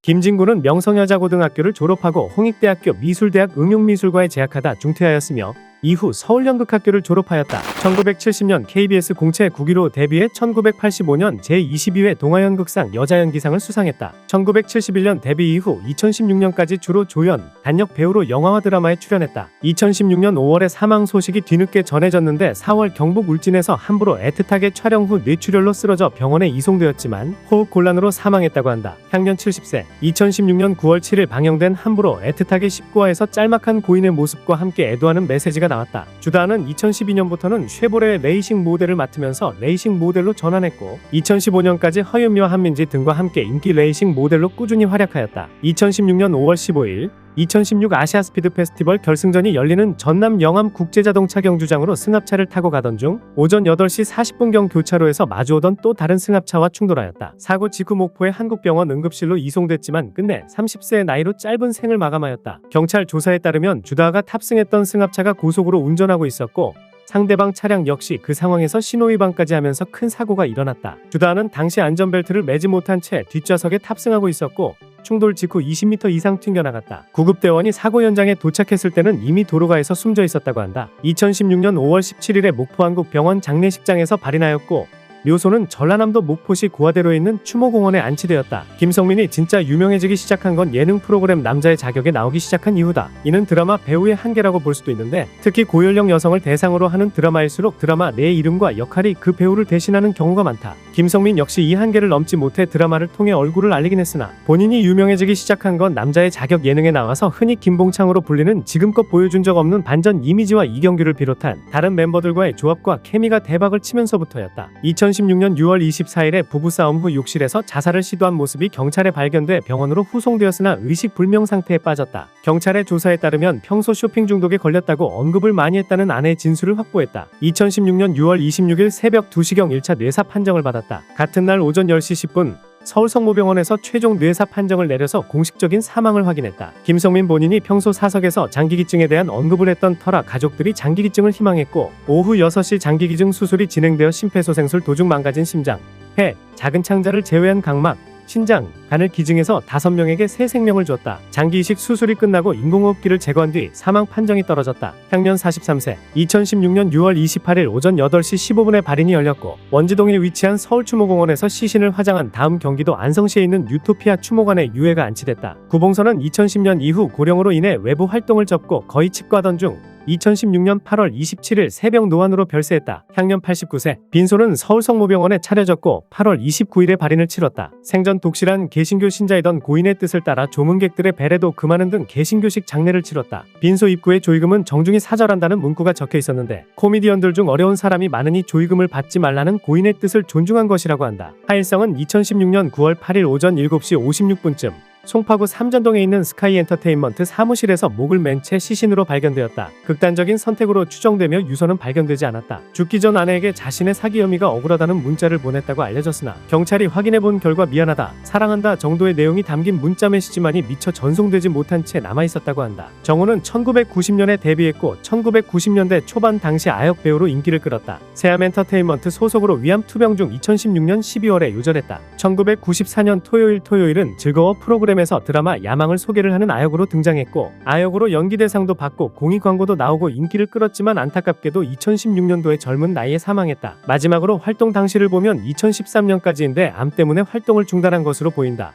김진구는 명성여자고등학교를 졸업하고 홍익대학교 미술대학 응용미술과에 재학하다 중퇴하였으며 이후 서울연극학교를 졸업하였다. 1970년 KBS 공채 9기로 데뷔해 1985년 제22회 동아연극상 여자연기상을 수상했다. 1971년 데뷔 이후 2016년까지 주로 조연, 단역 배우로 영화와 드라마에 출연했다. 2016년 5월에 사망 소식이 뒤늦게 전해졌는데 4월 경북 울진에서 함부로 애틋하게 촬영 후 뇌출혈로 쓰러져 병원에 이송되었지만 호흡곤란으로 사망했다고 한다. 향년 70세. 2016년 9월 7일 방영된 함부로 애틋하게 19화에서 짤막한 고인의 모습과 함께 애도하는 메시지가 나왔다. 주다는 2012년부터는 쉐보레 레이싱 모델을 맡으면서 레이싱 모델로 전환했고 2015년까지 허윤미와 한민지 등과 함께 인기 레이싱 모델로 꾸준히 활약하였다. 2016년 5월 15일 2016 아시아 스피드 페스티벌 결승전이 열리는 전남 영암 국제자동차 경주장으로 승합차를 타고 가던 중 오전 8시 40분경 교차로에서 마주오던 또 다른 승합차와 충돌하였다. 사고 직후 목포의 한국병원 응급실로 이송됐지만 끝내 30세의 나이로 짧은 생을 마감하였다. 경찰 조사에 따르면 주다가 탑승했던 승합차가 고속으로 운전하고 있었고 상대방 차량 역시 그 상황에서 신호위반까지 하면서 큰 사고가 일어났다. 주다는 당시 안전벨트를 매지 못한 채 뒷좌석에 탑승하고 있었고 충돌 직후 20m 이상 튕겨나갔다. 구급대원이 사고 현장에 도착했을 때는 이미 도로가에서 숨져 있었다고 한다. 2016년 5월 17일에 목포한국병원 장례식장에서 발인하였고 묘소는 전라남도 목포시 고화대로에 있는 추모공원에 안치되었다. 김성민이 진짜 유명해지기 시작한 건 예능 프로그램 남자의 자격에 나오기 시작한 이후다. 이는 드라마 배우의 한계라고 볼 수도 있는데 특히 고연령 여성을 대상으로 하는 드라마일수록 드라마 내 이름과 역할이 그 배우를 대신하는 경우가 많다. 김성민 역시 이 한계를 넘지 못해 드라마를 통해 얼굴을 알리긴 했으나 본인이 유명해지기 시작한 건 남자의 자격 예능에 나와서 흔히 김봉창으로 불리는 지금껏 보여준 적 없는 반전 이미지와 이경규를 비롯한 다른 멤버들과의 조합과 케미가 대박을 치면서부터였다. 2016년 6월 24일에 부부싸움 후 욕실에서 자살을 시도한 모습이 경찰에 발견돼 병원으로 후송되었으나 의식불명 상태에 빠졌다. 경찰의 조사에 따르면 평소 쇼핑 중독에 걸렸다고 언급을 많이 했다는 아내의 진술을 확보했다. 2016년 6월 26일 새벽 2시경 1차 뇌사 판정을 받았다. 같은 날 오전 10시 10분 서울성모병원에서 최종 뇌사 판정을 내려서 공식적인 사망을 확인했다. 김성민 본인이 평소 사석에서 장기기증에 대한 언급을 했던 터라 가족들이 장기기증을 희망했고 오후 6시 장기기증 수술이 진행되어 심폐소생술 도중 망가진 심장, 폐, 작은 창자를 제외한 각막, 신장, 간을 기증해서 5명에게 새 생명을 줬다. 장기 이식 수술이 끝나고 인공호흡기를 제거한 뒤 사망 판정이 떨어졌다. 향년 43세. 2016년 6월 28일 오전 8시 15분에 발인이 열렸고 원지동에 위치한 서울추모공원에서 시신을 화장한 다음 경기도 안성시에 있는 뉴토피아 추모관에 유해가 안치됐다. 구봉선은 2010년 이후 고령으로 인해 외부 활동을 접고 거의 치과하던 중 2016년 8월 27일 새벽 노안으로 별세했다. 향년 89세. 빈소는 서울성모병원에 차려졌고 8월 29일에 발인을 치렀다. 생전 독실한 개신교 신자이던 고인의 뜻을 따라 조문객들의 배례도 금하는 등 개신교식 장례를 치렀다. 빈소 입구에 조의금은 정중히 사절한다는 문구가 적혀 있었는데 코미디언들 중 어려운 사람이 많으니 조의금을 받지 말라는 고인의 뜻을 존중한 것이라고 한다. 하일성은 2016년 9월 8일 오전 7시 56분쯤 송파구 삼전동에 있는 스카이 엔터테인먼트 사무실에서 목을 맨 채 시신으로 발견되었다. 극단적인 선택으로 추정되며 유서는 발견되지 않았다. 죽기 전 아내에게 자신의 사기 혐의가 억울하다는 문자를 보냈다고 알려졌으나 경찰이 확인해본 결과 미안하다, 사랑한다 정도의 내용이 담긴 문자 메시지만이 미처 전송되지 못한 채 남아있었다고 한다. 정우는 1990년에 데뷔했고 1990년대 초반 당시 아역 배우로 인기를 끌었다. 세암 엔터테인먼트 소속으로 위암 투병 중 2016년 12월에 요절했다. 1994년 토요일은 즐거워 프로그램에서 드라마 야망을 소개를 하는 아역으로 등장했고 아역으로 연기대상도 받고 공익 광고도 나오고 인기를 끌었지만 안타깝게도 2016년도에 젊은 나이에 사망했다. 마지막으로 활동 당시를 보면 2013년까지인데 암 때문에 활동을 중단한 것으로 보인다.